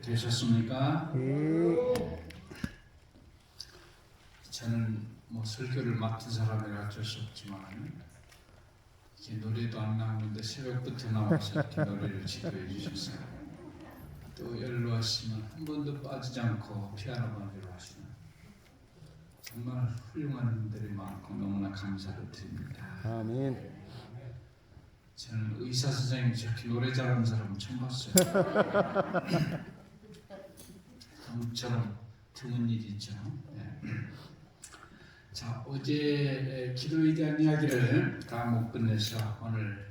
되셨습니까? 예. 저는 뭐 설교를 맡은 사람이라 어쩔 수 없지만 이렇게 노래도 안 나오는데 새벽부터 나와서 이렇게 노래를 지도해 주셔서 또 연로하시면 한 번도 빠지지 않고 피아노 반주를 하시는 정말 훌륭한 분들이 많고 너무나 감사를 드립니다. 아멘. 저는 의사 선생님이 저렇게 노래 잘하는 사람은 처음 봤어요. 저처럼 드문 일이죠. 네. 자, 어제 기도에 대한 이야기를 다 못 끝내서 오늘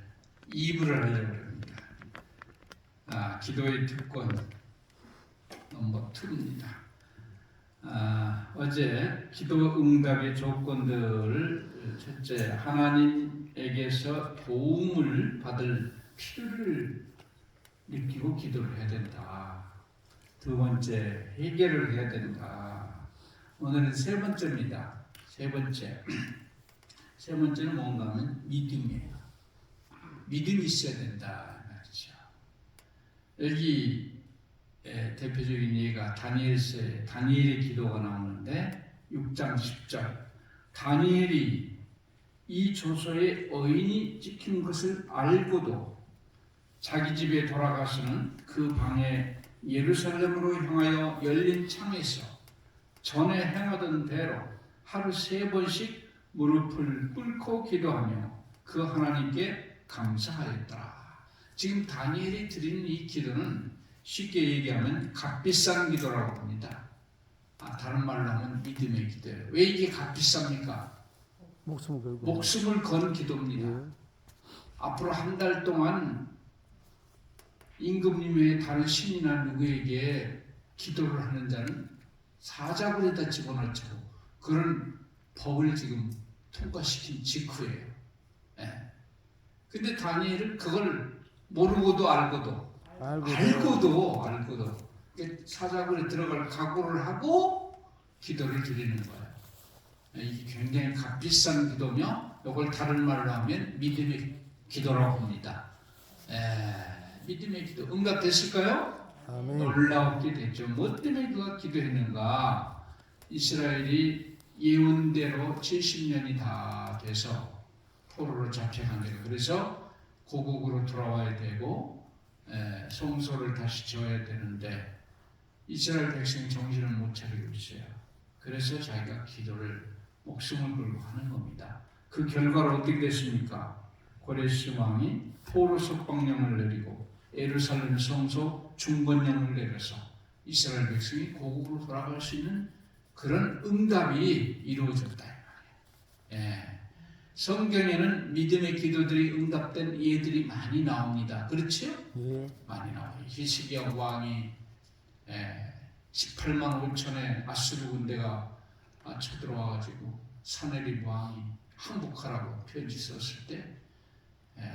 2부를 하려고 합니다. 기도의 특권 넘버 2입니다. 어제 기도 응답의 조건들을 첫째, 하나님에게서 도움을 받을 필요를 느끼고 기도를 해야 된다. 두 번째, 해결을 해야 된다. 오늘은 세 번째입니다. 세 번째는 뭔가 하면 믿음이에요. 믿음이 있어야 된다 말이죠. 여기 대표적인 예가 다니엘의 기도가 나오는데 6장 10절 다니엘이 이 조서에 어인이 찍힌 것을 알고도 자기 집에 돌아가서는 그 방에 예루살렘으로 향하여 열린 창에서 전에 행하던 대로 하루 3번씩 무릎을 꿇고 기도하며 그 하나님께 감사하였더라. 지금 다니엘이 드리는 이 기도는 쉽게 얘기하면 값비싼 기도라고 합니다. 다른 말로 하면 믿음의 기도예요. 왜 이게 값비쌉니까? 목숨을 건 기도입니다. 앞으로 한 달 동안 임금님 외에 다른 신이나 누구에게 기도를 하는 자는 사자굴에다 집어넣죠. 그런 법을 지금 통과시킨 직후예요. 근데 다니엘은 그걸 모르고도 알고도 사자굴에 들어갈 각오를 하고 기도를 드리는 거예요. 이게 굉장히 값비싼 기도며 이걸 다른 말로 하면 믿음의 기도라고 합니다. 믿음의 기도 응답됐을까요? 아멘. 놀라웠게 됐죠. 뭐 때문에 그가 기도했는가? 이스라엘이 예언대로 70년이 다 돼서 포로로 잡혀간 거예요. 그래서 고국으로 돌아와야 되고 성소를 다시 지어야 되는데 이스라엘 백성이 정신을 못 차리고 있어요. 그래서 자기가 기도를 목숨을 걸고 하는 겁니다. 그 결과로 어떻게 됐습니까? 고레스 왕이 포로 석방령을 내리고 예루살렘 성소 중건령을 내려서 이스라엘 백성이 고국으로 돌아갈 수 있는 그런 응답이 이루어졌다. 성경에는 믿음의 기도들이 응답된 예들이 많이 나옵니다. 그렇죠? 예. 많이 나와요. 히스기야 왕이 18만 5천의 아수르 군대가 쳐들어와가지고 사네립 왕이 항복하라고 편지 썼을 때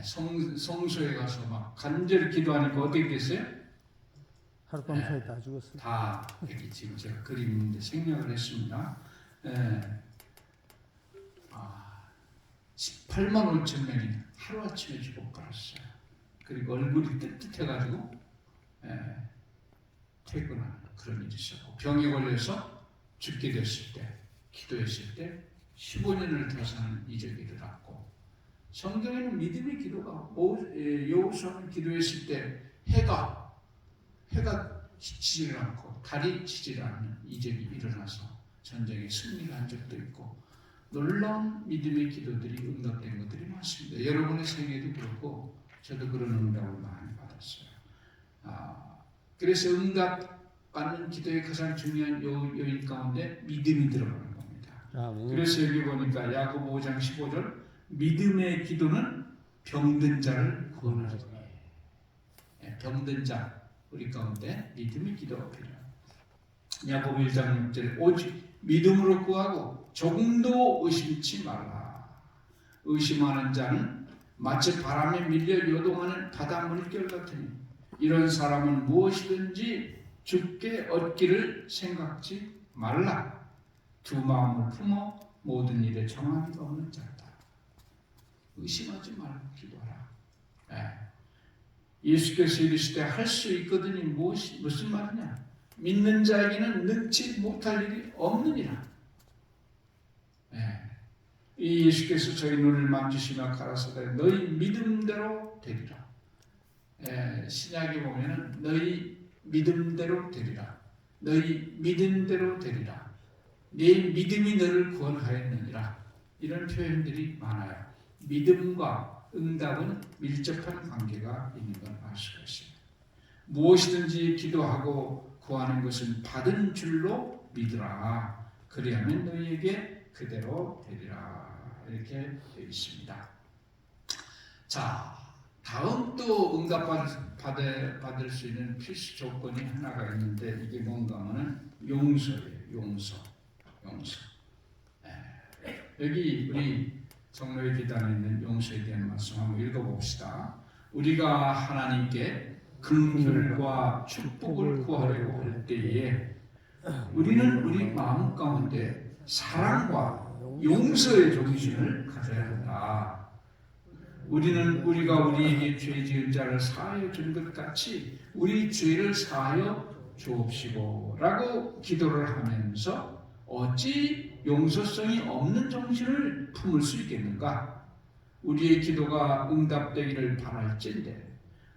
성소에 가서 막 간절히 기도하니까 어떻게 됐어요? 하룻밤 사이 다 죽었어요. 다 여기 지금 제가 그림 있는데 생략을 했습니다. 18만 5천 명이 하루아침에 죽어버렸어요. 그리고 얼굴이 뜨뜻해가지고 퇴근하는 그런 일이 있었고 병에 걸려서 죽게 됐을 때 기도했을 때 15년을 더 사는 이적이 일어났고 성경에는 믿음의 기도가 여호수아는 기도했을 때 해가 지지를 않고 달이 지지를 않는 이적이 일어나서 전쟁에 승리를 한 적도 있고 놀라운 믿음의 기도들이 응답된 것들이 많습니다. 여러분의 생애도 그렇고 저도 그런 응답을 많이 받았어요. 그래서 응답 받는 기도의 가장 중요한 요인 가운데 믿음이 들어가는 겁니다. 그래서 여기 보니까 야고보 5장 15절 믿음의 기도는 병든 자를 구원하리. 병든 자 우리 가운데 믿음의 기도가 필요합니다. 야고보 1장 6절에 오직 믿음으로 구하고 조금도 의심치 말라. 의심하는 자는 마치 바람에 밀려 요동하는 바다 물결 같으니 이런 사람은 무엇이든지 죽게 얻기를 생각지 말라. 두 마음을 품어 모든 일에 정함이 없는 자다. 의심하지 말고 기도하라. 예수께서 이르시되 할 수 있거든이 무슨 말이냐? 믿는 자에게는 능치 못할 일이 없느니라. 예. 이 예수께서 저희 눈을 만지시며 가라사대 너희 믿음대로 되리라. 예. 신약에 보면은 너희 믿음대로 되리라. 너희 믿음대로 되리라. 네 믿음이 너를 구원하였느니라. 이런 표현들이 많아요. 믿음과 응답은 밀접한 관계가 있는 걸 알 수가 있습니다. 무엇이든지 기도하고 구하는 것은 받은 줄로 믿으라. 그리하면 너희에게 그대로 되리라. 이렇게 되어 있습니다. 자, 다음 또 응답받을 수 있는 필수 조건이 하나가 있는데 이게 뭔가 하면 용서예요. 용서. 여기 우리 정로의 기단에 있는 용서에 대한 말씀 한번 읽어봅시다. 우리가 하나님께 긍휼과 축복을 구하려고 할 때에 우리는 우리 마음 가운데 사랑과 용서의 정신을 가져야 한다. 우리는 우리가 우리에게 죄 지은 자를 사하여 준 것 같이 우리 죄를 사하여 주옵시고 라고 기도를 하면서 어찌 용서성이 없는 정신을 품을 수 있겠는가? 우리의 기도가 응답되기를 바랄진대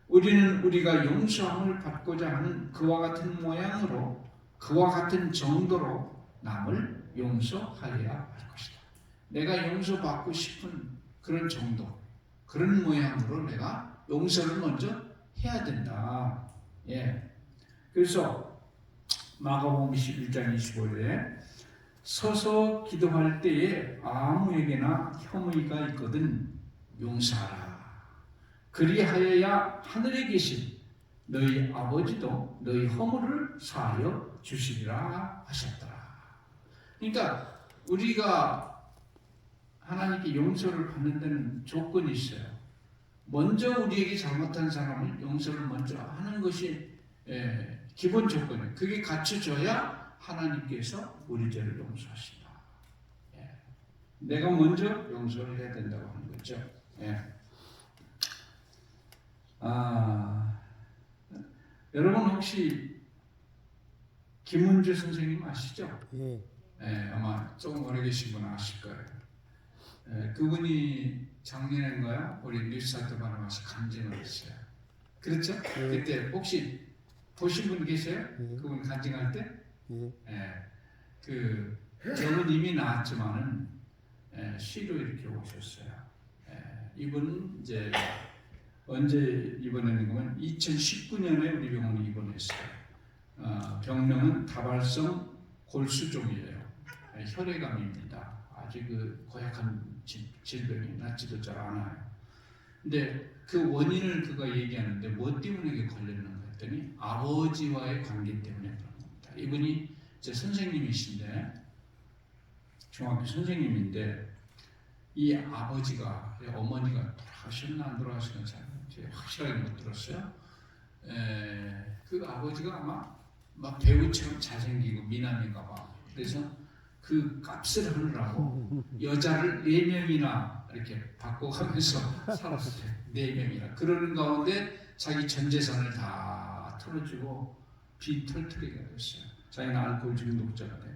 우리는 우리가 용서함을 받고자 하는 그와 같은 모양으로 그와 같은 정도로 남을 용서하여야 할 것이다. 내가 용서받고 싶은 그런 정도, 그런 모양으로 내가 용서를 먼저 해야 된다. 예. 그래서 마가복음 21장 25절에 서서 기도할 때에 아무에게나 혐의가 있거든 용서하라. 그리하여야 하늘에 계신 너희 아버지도 너희 허물을 사하여 주시리라 하셨더라. 그러니까 우리가 하나님께 용서를 받는 데는 조건이 있어요. 먼저 우리에게 잘못한 사람을 용서를 먼저 하는 것이 기본 조건이에요. 그게 갖춰져야 하나님께서 우리 죄를 용서하신다. 내가 먼저 용서를 해야 된다고 하는 거죠. 여러분 혹시 김은주 선생님 아시죠? 예. 아마 조금 오래 계신 분은 아실 거예요. 그분이 작년인가요? 우리 뉴스타트 바람에서 간증을 했어요. 그렇죠? 그때 혹시 보신 분 계세요? 그분 간증할 때? 저는 이미 나왔지만은 시로 이렇게 오셨어요. 이분은 이제 언제 입원했는가 2019년에 우리 병원에 입원했어요. 병명은 다발성 골수종이에요. 혈액암입니다. 아주 고약한 질병이 낫지도 잘 않아요. 근데 그 원인을 그가 얘기하는데 뭐 때문에 걸렸는가 했더니 아버지와의 관계 때문에 그런 겁니다. 이분이 제 선생님이신데 중학교 선생님인데 이 아버지가 어머니가 돌아가셨나 안 돌아가셨나 잘 확실하게 못 들었어요. 그 아버지가 아마 막 배우처럼 잘생기고 미남인가 봐. 그래서 그 값을 하느라고 여자를 4명이나 이렇게 바꿔가면서 살았어요. 4명이나. 그러는 가운데 자기 전 재산을 다 털어주고 빈털터리가 됐어요. 자기는 알코올 중독자가 되고.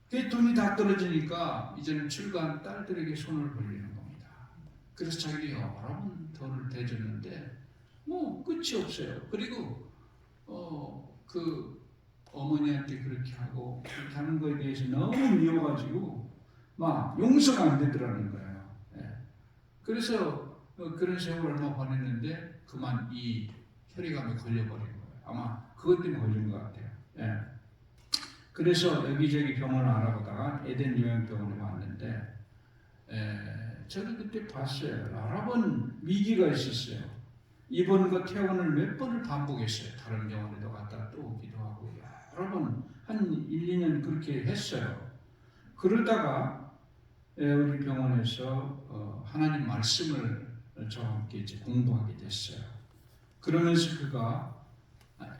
그 돈이 다 떨어지니까 이제는 출가한 딸들에게 손을 벌리는 겁니다. 그래서 자기 여러 번 돈을 대줬는데 뭐 끝이 없어요. 그리고 그 어머니한테 그렇게 하고 그렇게 하는 거에 대해서 너무 미워가지고 막 용서가 안 되더라는 거예요. 그래서 그런 세월을 얼마 보냈는데 그만 이 혈액암에 걸려버린 거예요. 아마 그것 때문에 걸린 것 같아요. 그래서 여기저기 병원을 알아보다가 에덴 요양병원에 왔는데 저는 그때 봤어요. 여러 번 위기가 있었어요. 입원과 퇴원을 몇 번을 반복했어요. 다른 병원에도 갔다 또 오기도 하고 여러 번 한 1, 2년 그렇게 했어요. 그러다가 우리 병원에서 하나님 말씀을 저와 함께 이제 공부하게 됐어요. 그러면서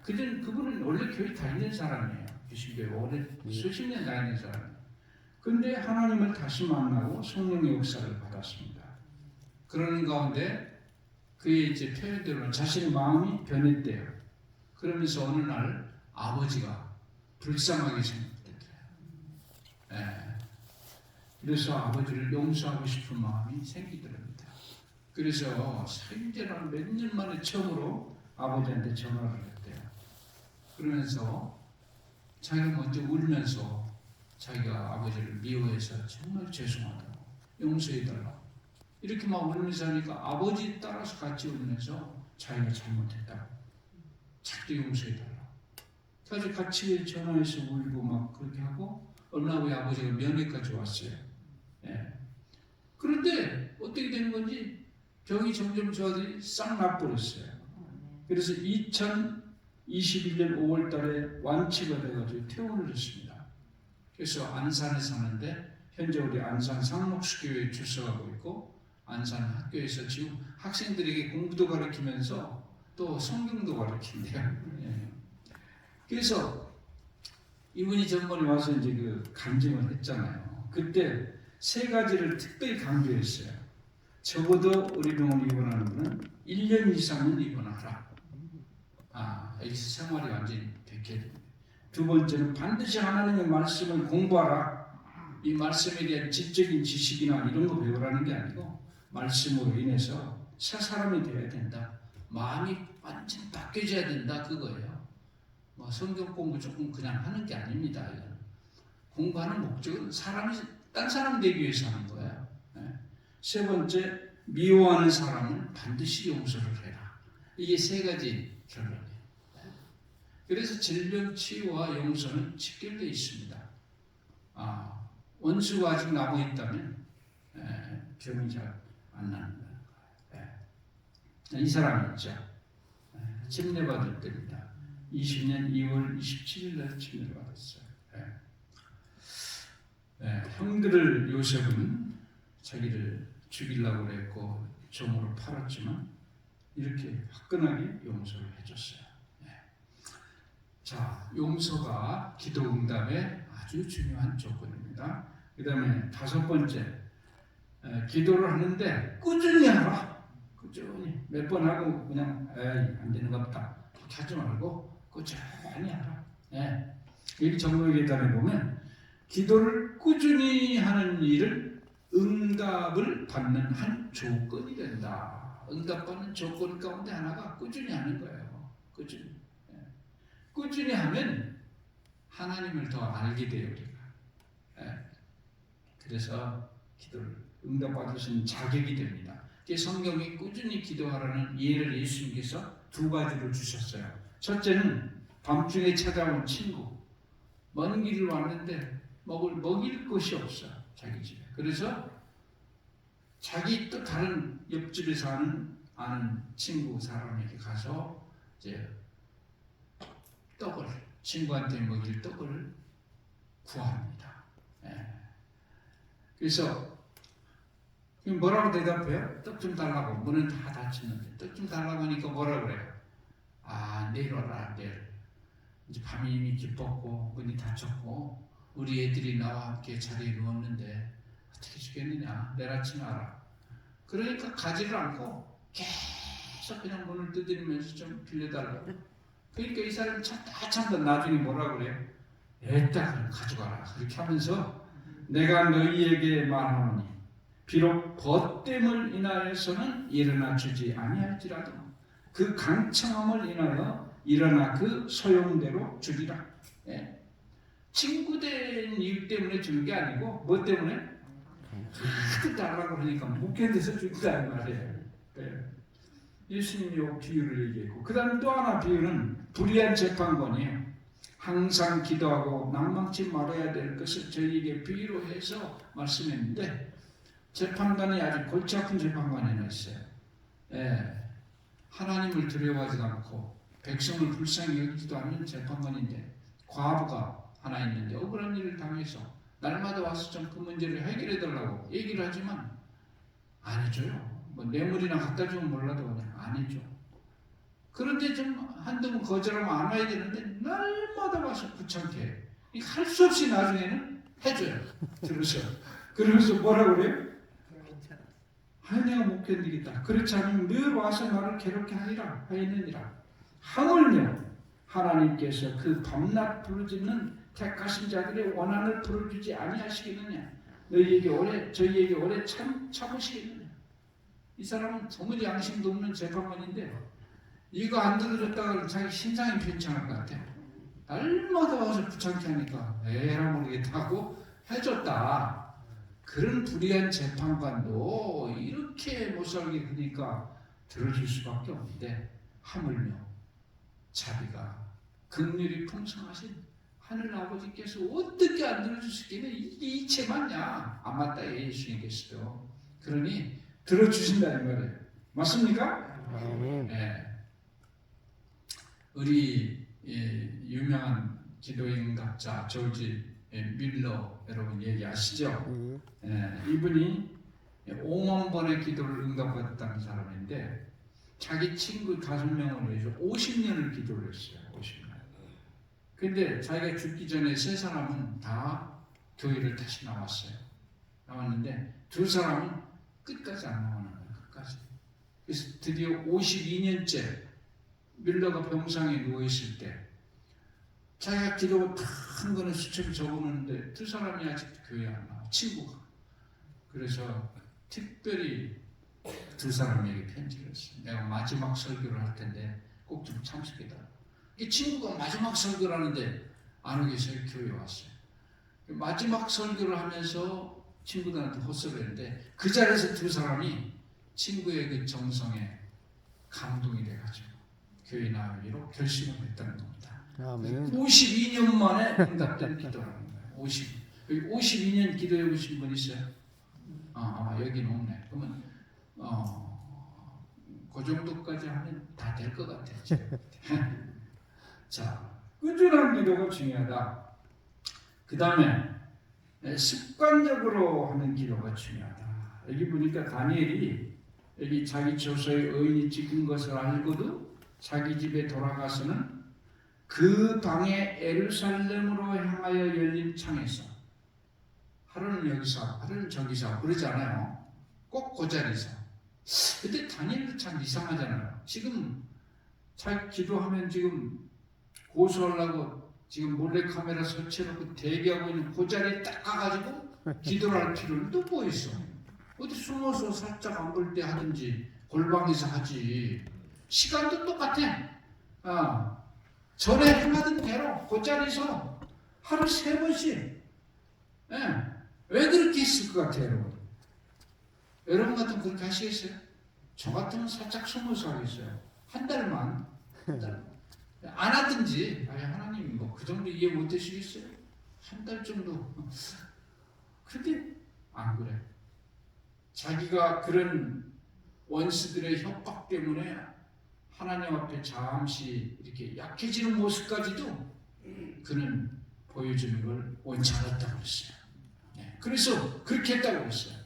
그분은 원래 교회 다니는 사람이에요. 교회 오래 수십 년 다니는 사람이에요. 근데 하나님을 다시 만나고 성령의 역사를 받았습니다. 그러는 가운데 그의 이제 표현대로는 자신의 마음이 변했대요. 그러면서 어느 날 아버지가 불쌍하게 생각됐대요. 예. 그래서 아버지를 용서하고 싶은 마음이 생기더랍니다. 그래서 생전한 몇 년 만에 처음으로 아버지한테 전화를 했대요. 그러면서 자기가 먼저 울면서 자기가 아버지를 미워해서 정말 죄송하다고 용서해달라고 이렇게 막 울면서 하니까 아버지 따라서 같이 울면서 자기가 잘못했다고 자기도 용서해달라고 그래서 같이 전화해서 울고 막 그렇게 하고 얼마 후에 아버지가 면회까지 왔어요. 예. 그런데 어떻게 되는 건지 병이 점점 좋아지니 싹 나버렸어요. 그래서 2021년 5월 달에 완치가 돼가지고 퇴원을 했습니다. 그래서 안산에 사는데 현재 우리 안산 상록수교회에 출석하고 있고 안산 학교에서 지금 학생들에게 공부도 가르치면서 또 성경도 가르친대요. 예. 그래서 이분이 전번에 와서 이제 그 간증을 했잖아요. 그때 세 가지를 특별히 강조했어요. 적어도 우리 병원 입원하는 분은 1년 이상은 입원하라. 여기서 생활이 완전히 되게 됩니다. 두 번째는 반드시 하나님의 말씀을 공부하라. 이 말씀에 대한 지적인 지식이나 이런 거 배우라는 게 아니고 말씀으로 인해서 새 사람이 되어야 된다. 마음이 완전히 바뀌어져야 된다. 그거예요. 뭐 성경 공부 조금 그냥 하는 게 아닙니다. 이건. 공부하는 목적은 딴 사람 되기 위해서 하는 거예요. 네. 세 번째, 미워하는 사람은 반드시 용서를 해라. 이게 세 가지 결론이에요. 그래서 질병 치유와 용서는 직결되어 있습니다. 원수가 아직 남아있다면 병이 잘 안 나는 거예요. 이 사람이 있죠. 침례받을 때입니다. 20년 2월 27일 날 침례를 받았어요. 형들을 요셉은 자기를 죽이려고 했고 종으로 팔았지만 이렇게 화끈하게 용서를 해줬어요. 자, 용서가 기도 응답의 아주 중요한 조건입니다. 그 다음에 다섯 번째, 기도를 하는데 꾸준히 하라. 꾸준히 몇 번 하고 그냥 안 되는 것 같다 그렇게 하지 말고 꾸준히 하라. 여기 정로계단에 보면 기도를 꾸준히 하는 일을 응답을 받는 한 조건이 된다. 응답받는 조건 가운데 하나가 꾸준히 하는 거예요. 꾸준히 하면 하나님을 더 알게 돼요. 우리가. 그래서 기도를 응답받을 수 있는 자격이 됩니다. 성경에 꾸준히 기도하라는 예를 예수님께서 두 가지로 주셨어요. 첫째는 밤중에 찾아온 친구. 먼 길을 왔는데 먹일 것이 없어. 자기 집에. 그래서 자기 또 다른 옆집에 사는 아는 친구 사람에게 가서 이제 친구한테 먹일 떡을 구합니다. 그래서 뭐라고 대답해요? 떡 좀 달라고. 문은 다 닫혔는데 떡 좀 달라고 하니까 뭐라고 그래요? 내일 와라. 내일. 이제 밤이 이미 깊었고 문이 닫혔고 우리 애들이 나와 함께 자리에 누웠는데 어떻게 죽겠느냐. 내일 아침에 와라. 그러니까 가지를 않고 계속 그냥 문을 두드리면서 좀 빌려달라고. 그러니까 이 사람이 참다 나중에 뭐라고 그래요? 에따 그럼 가져가라. 그렇게 하면서 내가 너희에게 말하노니 비록 벗됨을 인하여서는 일어나 주지 아니할지라도 그 강청함을 인하여 일어나 그 소용대로 주리라. 친구된 이유 때문에 주는 게 아니고 뭐 때문에? 하도 달라고 그러니까 못 견뎌서 준다는 말이에요. 예수님이 이 비유를 얘기했고 그 다음 또 하나 비유는 불의한 재판관이에요. 항상 기도하고 낭망치 말아야 될 것을 저희에게 비유로 해서 말씀했는데 재판관이 아주 골치 아픈 재판관이 하나 있어요. 하나님을 두려워하지 않고 백성을 불쌍히 여기지도 않는 재판관인데 과부가 하나 있는데 억울한 일을 당해서 날마다 와서 좀 그 문제를 해결해 달라고 얘기를 하지만 안 해줘요. 뭐 뇌물이나 갖다 주면 몰라도 그냥 안 해줘. 그런데 좀 한두 번 거절하면 안 와야 되는데 날마다 와서 귀찮게 할 수 없이 나중에는 해줘요. 들으셔. 그러면서 뭐라고 그래요? 내가 못 견디겠다. 그렇지 않으면 늘 와서 나를 괴롭게 하리라 하였느니라. 하물며 하나님께서 그 밤낮 부르짖는 택하신 자들의 원한을 풀어주지 아니하시겠느냐. 저희에게 오래 참으시겠느냐. 이 사람은 도무지 양심도 없는 재판관인데 이거 안 들어줬다가 자기 신상이 편찮을 것 같아. 날마다 와서 귀찮게 하니까 에라 모르겠다고 해줬다. 그런 불의한 재판관도 이렇게 못 살게 하니까 들어줄 수밖에 없는데 하물며 자비가 긍휼이 풍성하신 하늘 아버지께서 어떻게 안 들어줄 수 있겠냐. 이게 이체 맞냐. 안 맞다 예수님께서도. 그러니 들어주신다는 말이에요. 맞습니까? 아멘. 네. 우리 유명한 기도의 응답자 조지 밀러 여러분 얘기하시죠? 이분이 5만 번의 기도를 응답받았다는 사람인데 자기 친구 5명을 위해서 50년을 기도를 했어요. 50년. 근데 자기가 죽기 전에 3사람은 다 교회를 다시 나왔는데 2사람은 끝까지 안 나오는 거예요. 끝까지. 그래서 드디어 52년째 밀러가 병상에 누워있을 때 자기가 기도가 큰 거는 수첩에 적어놓는데 2사람이 아직도 교회 안 나와. 친구가. 그래서 특별히 2사람에게 편지를 했어요. 내가 마지막 설교를 할 텐데 꼭 좀 참석해달라. 이 친구가 마지막 설교를 하는데 안 오게 해서 교회에 왔어요. 마지막 설교를 하면서 친구들한테 헛소리를 했는데 그 자리에서 2사람이 친구의 그 정성에 감동이 돼가지고 교회 나오기로 결심을 했다는 겁니다. 아멘. 52년 만에 응답된 기도라는 거예요. 52년 기도해 보신 분 있어요? 아마 여기는 없네. 그러면 그 정도까지 하면 다 될 것 같아요. 자, 꾸준한 기도가 중요하다. 그 다음에 습관적으로 하는 기도가 중요하다. 여기 보니까 다니엘이 여기 자기 조서에 의인이 찍은 것을 알고도 자기 집에 돌아가서는 그 방에 예루살렘으로 향하여 열린 창에서 하루는 여기서 하루는 저기서 그러지 않아요. 꼭 그 자리에서. 근데 다니엘도 참 이상하잖아요. 지금 자기 기도하면 지금 고소하려고 지금 몰래카메라 설치해놓고 대기하고 있는 그 자리에 딱 가가지고 기도를 할 필요는 또 뭐 있어. 어디 숨어서 살짝 안 볼 때 하든지 골방에서 하지. 시간도 똑같아. 전에 행하던 대로 그 자리에서 하루 3번씩. 왜 그렇게 했을 것 같아요, 여러분? 여러분 같으면 그렇게 하시겠어요? 저 같으면 살짝 숨어서 하겠어요. 한 달만. 안 하든지, 하나님 뭐 그 정도 이해 못 하시겠어요? 한 달 정도. 근데 안 그래. 자기가 그런 원수들의 협박 때문에 하나님 앞에 잠시 이렇게 약해지는 모습까지도 그는 보여주는 걸 원치 않았다고 했어요. 그래서 그렇게 했다고 했어요.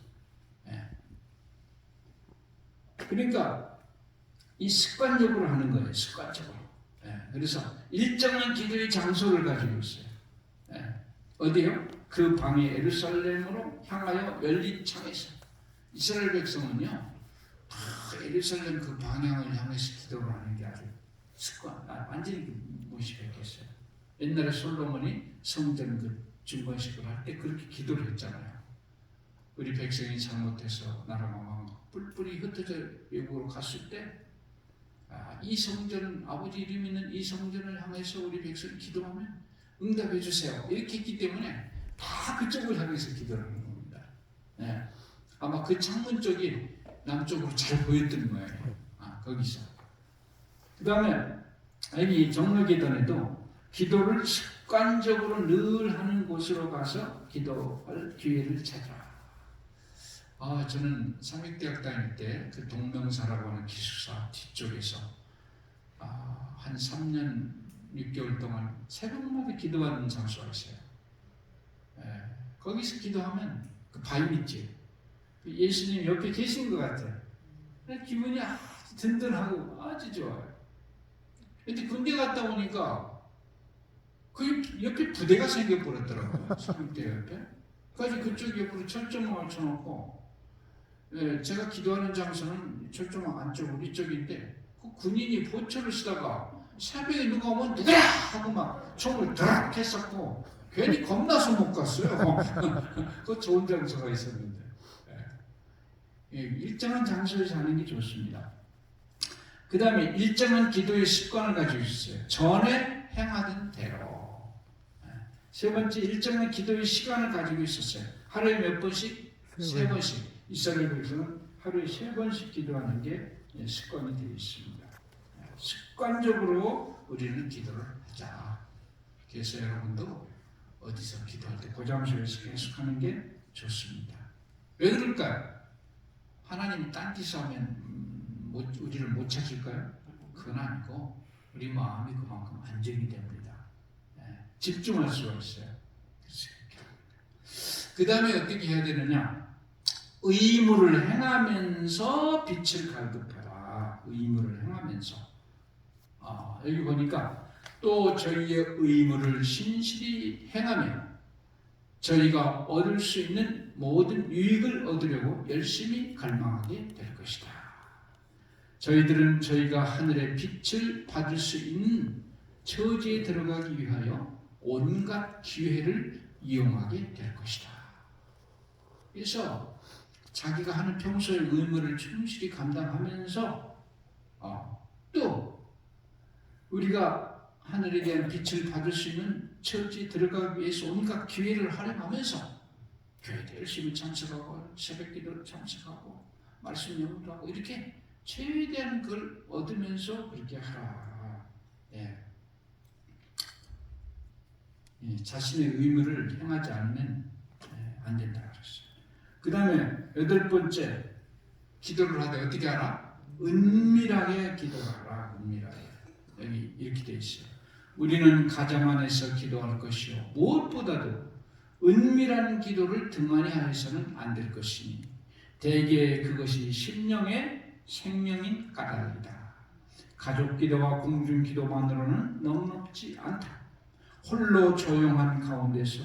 그러니까 이 습관적으로 하는 거예요. 습관적으로. 그래서 일정한 기도의 장소를 가지고 있어요. 어디요? 그 방에 예루살렘으로 향하여 열린 창에서. 이스라엘 백성은요 다 예루살렘 그 방향을 향해서 기도를 하는 게 아주 습관, 완전히 무시했겠어요. 옛날에 솔로몬이 성전 그 중건식을 할 때 그렇게 기도를 했잖아요. 우리 백성이 잘못해서 나라가 막 뿔뿔이 흩어져 외국으로 갔을 때 이 성전, 아버지 이름 있는 이 성전을 향해서 우리 백성이 기도하면 응답해 주세요. 이렇게 했기 때문에 다 그쪽을 향해서 기도를 하는 겁니다. 아마 그 창문 쪽이 남쪽으로 잘 보였던 거예요. 거기서. 그 다음에 여기 정로계단에도 기도를 습관적으로 늘 하는 곳으로 가서 기도할 기회를 찾아라. 저는 삼육대학 다닐 때 그 동명사라고 하는 기숙사 뒤쪽에서 한 3년 6개월 동안 새벽마다 기도하는 장소가 있어요. 거기서 기도하면 그 바위 있지. 예수님 옆에 계신 것 같아요. 기분이 아주 든든하고 아주 좋아요. 근데 군대 갔다 오니까 그 옆에 부대가 생겨버렸더라고요. 삼육대 옆에. 그래서 그쪽 옆으로 철조망을 쳐놓고 제가 기도하는 장소는 철조망 안쪽 우리 쪽인데 그 군인이 보초를 쓰다가 새벽에 누가 오면 누구야 하고 막 총을 드락 했었고 괜히 겁나서 못 갔어요. 그 좋은 장소가 있었는데 일정한 장소에서 하는 게 좋습니다. 그 다음에 일정한 기도의 습관을 가지고 있어요. 전에 행하던 대로. 세 번째, 일정한 기도의 시간을 가지고 있었어요. 하루에 몇 번씩? 세 번씩. 이스라엘 백성은 하루에 3번씩 기도하는 게 습관이 되어 있습니다. 습관적으로 우리는 기도를 하자. 그래서 여러분도 어디서 기도할 때 그 장소에서 계속하는 게 좋습니다. 왜 그럴까요? 하나님이 딴 데서 하면 우리를 못 찾을까요? 그건 아니고 우리 마음이 그만큼 안정이 됩니다. 집중할 수가 있어요. 그 다음에 어떻게 해야 되느냐? 의무를 행하면서 빛을 갈급해라. 의무를 행하면서. 여기 보니까 또 저희의 의무를 신실히 행하며 저희가 얻을 수 있는 모든 유익을 얻으려고 열심히 갈망하게 될 것이다. 저희들은 저희가 하늘의 빛을 받을 수 있는 처지에 들어가기 위하여 온갖 기회를 이용하게 될 것이다. 그래서 자기가 하는 평소의 의무를 충실히 감당하면서 또 우리가 하늘에 대한 빛을 받을 수 있는 처지에 들어가기 위해서 온갖 기회를 활용하면서 교회도 열심히 참석하고 새벽기도를 참석하고 말씀 연구도 하고 이렇게 최대한 그걸 얻으면서 그렇게 하라. 자신의 의무를 행하지 않으면 안 된다 그랬어요. 그 다음에 8번째, 기도를 하되 어떻게 하라? 은밀하게 기도하라. 은밀하게. 여기 이렇게 되어 있어요. 우리는 가정 안에서 기도할 것이요 무엇보다도 은밀한 기도를 등한히 하여서는 안 될 것이니 대개 그것이 심령의 생명인 까닭이다. 가족 기도와 공중 기도만으로는 넉넉지 않다. 홀로 조용한 가운데서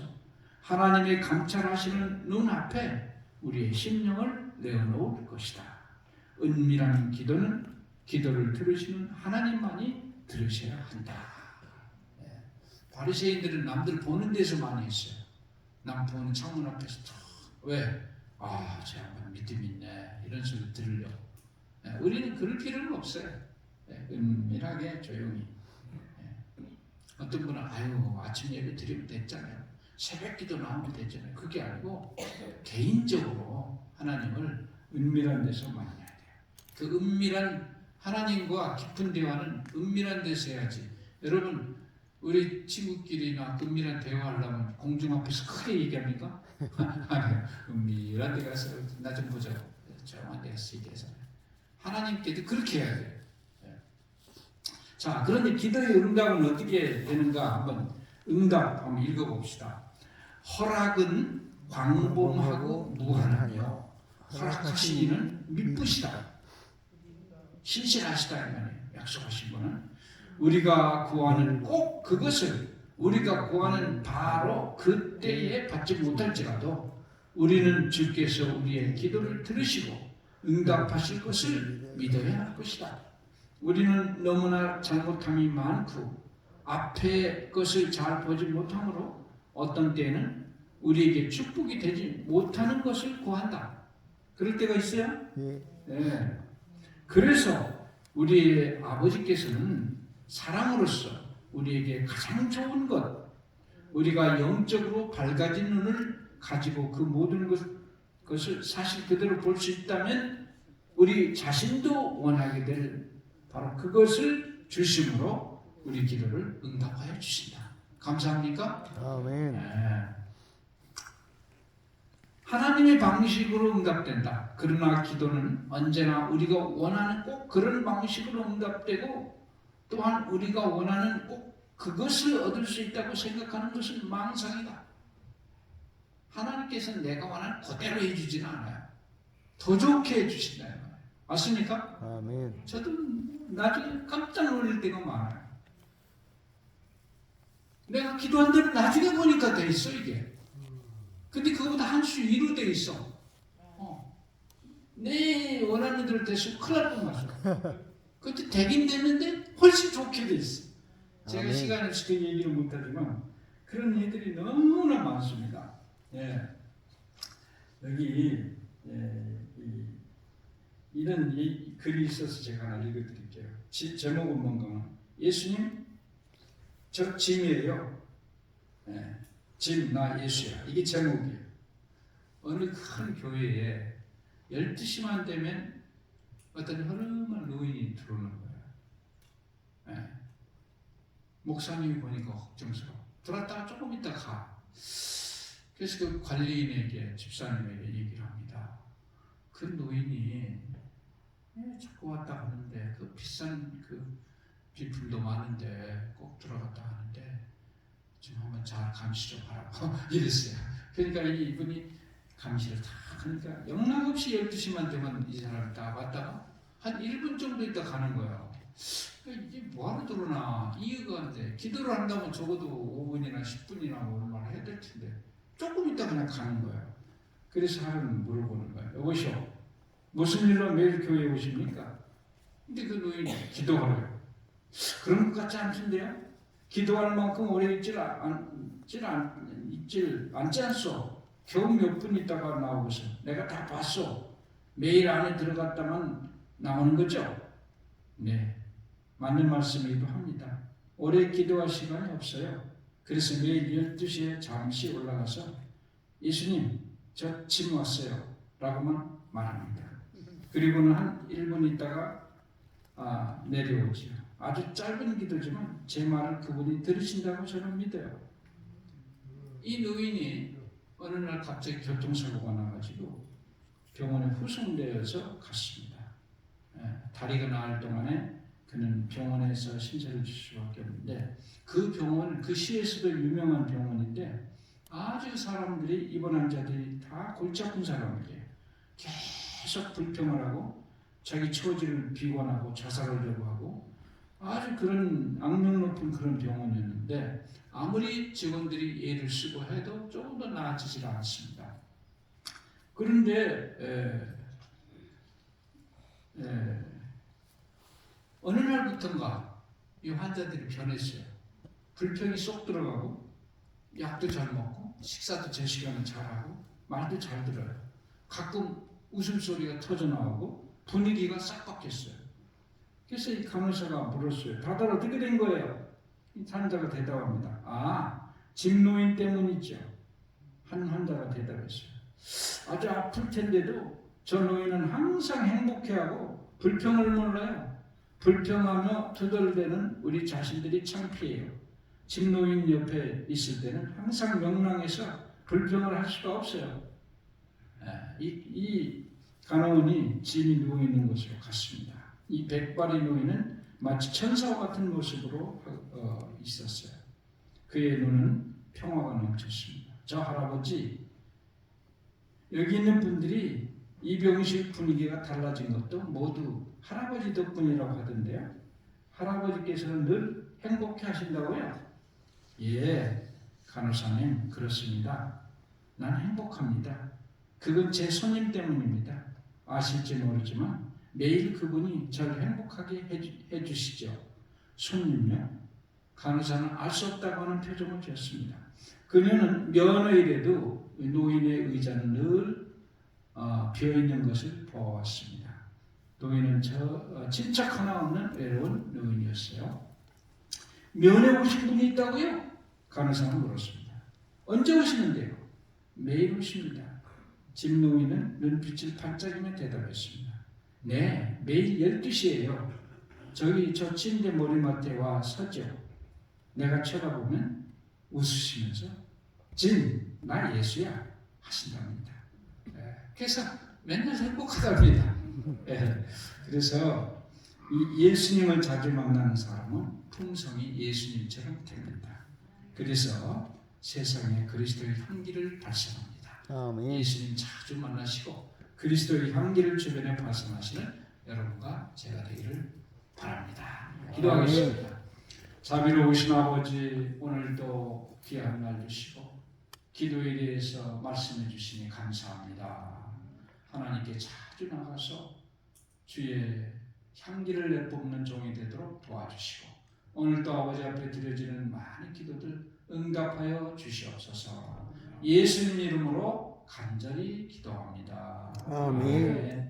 하나님의 감찰하시는 눈앞에 우리의 심령을 내어놓을 것이다. 은밀한 기도는 기도를 들으시는 하나님만이 들으셔야 한다. 바리새인들은 남들 보는 데서 많이 했어요. 남 보는 창문 앞에서 왜? 저 양반 믿음 있네 이런 소리 들으려. 우리는 그럴 필요는 없어요. 은밀하게 조용히. 어떤 분은 아침 예배 드리면 됐잖아요. 새벽 기도 나오면 됐잖아요. 그게 아니고 개인적으로 하나님을 은밀한 데서 만나야 돼요. 그 은밀한 하나님과 깊은 대화는 은밀한 데서 해야지. 여러분 우리 친구끼리나 은밀한 대화하려면 공중 앞에서 크게 얘기합니까? 아니요. 은밀한 데 가서 나 좀 보자고 조용한 데 가서 얘기해서 하나님께도 그렇게 해야 돼요. 자, 그런데 기도의 응답은 어떻게 되는가 한번 응답 한번 읽어봅시다. 허락은 광범하고 무한하며 허락하시기는 미쁘시다. 신실하시다 이 말이에요. 약속하신 분은 우리가 구하는 꼭 그것을 우리가 구하는 바로 그때에 받지 못할지라도 우리는 주께서 우리의 기도를 들으시고 응답하실 것을 믿어야 할 것이다. 우리는 너무나 잘못함이 많고 앞의 것을 잘 보지 못하므로 어떤 때에는 우리에게 축복이 되지 못하는 것을 구한다. 그럴 때가 있어요? 네. 그래서 우리의 아버지께서는 사랑으로서 우리에게 가장 좋은 것, 우리가 영적으로 밝아진 눈을 가지고 그 모든 것을 사실 그대로 볼 수 있다면 우리 자신도 원하게 될 바로 그것을 주심으로 우리 기도를 응답하여 주신다. 감사합니까? 아멘. 네. 하나님의 방식으로 응답된다. 그러나 기도는 언제나 우리가 원하는 꼭 그런 방식으로 응답되고 또한 우리가 원하는 꼭 그것을 얻을 수 있다고 생각하는 것은 망상이다. 하나님께서는 내가 원하는 그대로 해주지는 않아요. 더 좋게 해주신다. 맞습니까? 아멘. 저도 나중에 깜짝 놀랄 때가 많아요. 내가 기도한 대로 나중에 보니까 돼 있어 이게. 근데 그거보다 한 수 위로 돼 있어. 내 원하는 대로 됐으면 큰일 날 뻔했어. 그때 되긴 됐는데 훨씬 좋게 됐어. 제가 아멘. 시간 없이 그 얘기를 못하지만 그런 일들이 너무나 많습니다. 예. 여기 이런 글이 있어서 제가 하나 읽어드릴게요. 제목은 뭔가 예수님 저 짐이에요. 예. 짐 나 예수야. 이게 제목이에요. 어느 큰 교회에 12시만 되면 어떤 허름한 노인이 들어오는 거예요. 예. 목사님이 보니까 걱정스러워. 들어왔다가 조금 있다 가. 그래서 그 관리인에게 집사님에게 얘기를 합니다. 그 노인이 자꾸 왔다 가는데 그 비싼 그 비품도 많은데 꼭 들어갔다 하는데 좀 한번 잘 감시 좀 하라고 이랬어요. 그러니까 이분이 감시를 다 하니까 영락없이 12시만 되면 이 사람이 다 왔다가 한 1분 정도 있다 가는 거예요. 이게 뭐하러 들어오나 이해가 안 돼. 기도를 한다면 적어도 5분이나 10분이나 뭐 얼마나 해야 될 텐데 조금 있다 그냥 가는 거예요. 그래서 하루는 물어보는 거예요. 여보시오, 무슨 일로 매일 교회에 오십니까? 근데 그 노인이 기도하래요. 그런 것 같지 않던데요? 기도할 만큼 오래 있질 않지 않소. 겨우 몇 분 있다가 나오고서 내가 다 봤어. 매일 안에 들어갔다만 나오는 거죠? 네, 맞는 말씀이기도 합니다. 오래 기도할 시간이 없어요. 그래서 매일 12시에 잠시 올라가서 예수님 저 짐 왔어요 라고만 말합니다. 그리고는 한 1분 있다가 내려오지요. 아주 짧은 기도지만 제 말을 그분이 들으신다고 저는 믿어요. 이 노인이 어느 날 갑자기 교통사고가 나가지고 병원에 후송되어서 갔습니다. 다리가 나을 동안에 그는 병원에서 신세를 질 수밖에 없는데 그 병원, 그 시에서도 유명한 병원인데 아주 사람들이 입원한 자들이 다 골치 아픈 사람들이에요. 계속 불평을 하고 자기 처지를 비관하고 자살하려고 하고 아주 그런 악명 높은 그런 병원이었는데 아무리 직원들이 애를 쓰고 해도 조금 더 나아지질 않습니다. 그런데 어느 날부턴가 이 환자들이 변했어요. 불평이 쏙 들어가고 약도 잘 먹고 식사도 제 시간에 잘하고 말도 잘 들어요. 가끔 웃음소리가 터져나오고 분위기가 싹 바뀌었어요. 그래서 이 간호사가 물었어요. 다들 어떻게 된 거예요? 이 환자가 대답합니다. 집노인 때문이죠. 한 환자가 대답했어요. 아주 아플 텐데도 저 노인은 항상 행복해하고 불평을 몰라요. 불평하며 투덜대는 우리 자신들이 창피해요. 집노인 옆에 있을 때는 항상 명랑해서 불평을 할 수가 없어요. 이 간호원이 짐이 누워있는 곳으로 갔습니다. 이 백발의 노인은 마치 천사와 같은 모습으로 있었어요. 그의 눈은 평화가 넘쳤습니다. 저 할아버지, 여기 있는 분들이 이 병실 분위기가 달라진 것도 모두 할아버지 덕분이라고 하던데요. 할아버지께서는 늘 행복해 하신다고요? 예, 간호사님, 그렇습니다. 난 행복합니다. 그건 제 손님 때문입니다. 아실지 모르지만 매일 그분이 저를 행복하게 해주시죠. 손님요? 간호사는 알 수 없다고 하는 표정을 지었습니다. 그녀는 며느리라도 노인의 의자는 늘 비어있는 것을 보아왔습니다. 노인은 친척 하나 없는 외로운 노인이었어요. 면회 오신 분이 있다고요? 간호사는 물었습니다. 언제 오시는데요? 매일 오십니다. 집 노인은 눈빛을 반짝이며 대답했습니다. 네, 매일 12시에요. 저기 저 침대 머리맡에 와 서죠. 내가 쳐다보면 웃으시면서 진, 나 예수야 하신답니다. 그래서 맨날 행복하답니다. 그래서 이 예수님을 자주 만나는 사람은 품성이 예수님처럼 됩니다. 그래서 세상에 그리스도의 향기를 발산합니다. 아멘. 예수님 자주 만나시고 그리스도의 향기를 주변에 발산하시는 여러분과 제가 되기를 바랍니다. 기도하겠습니다. 자비로우신 아버지, 오늘도 귀한 날 주시고 기도에 대해서 말씀해 주시니 감사합니다. 하나님께 자주 나가서 주의 향기를 내뿜는 종이 되도록 도와주시고 오늘도 아버지 앞에 드려지는 많은 기도들 응답하여 주시옵소서. 예수님 이름으로 간절히 기도합니다. 아멘.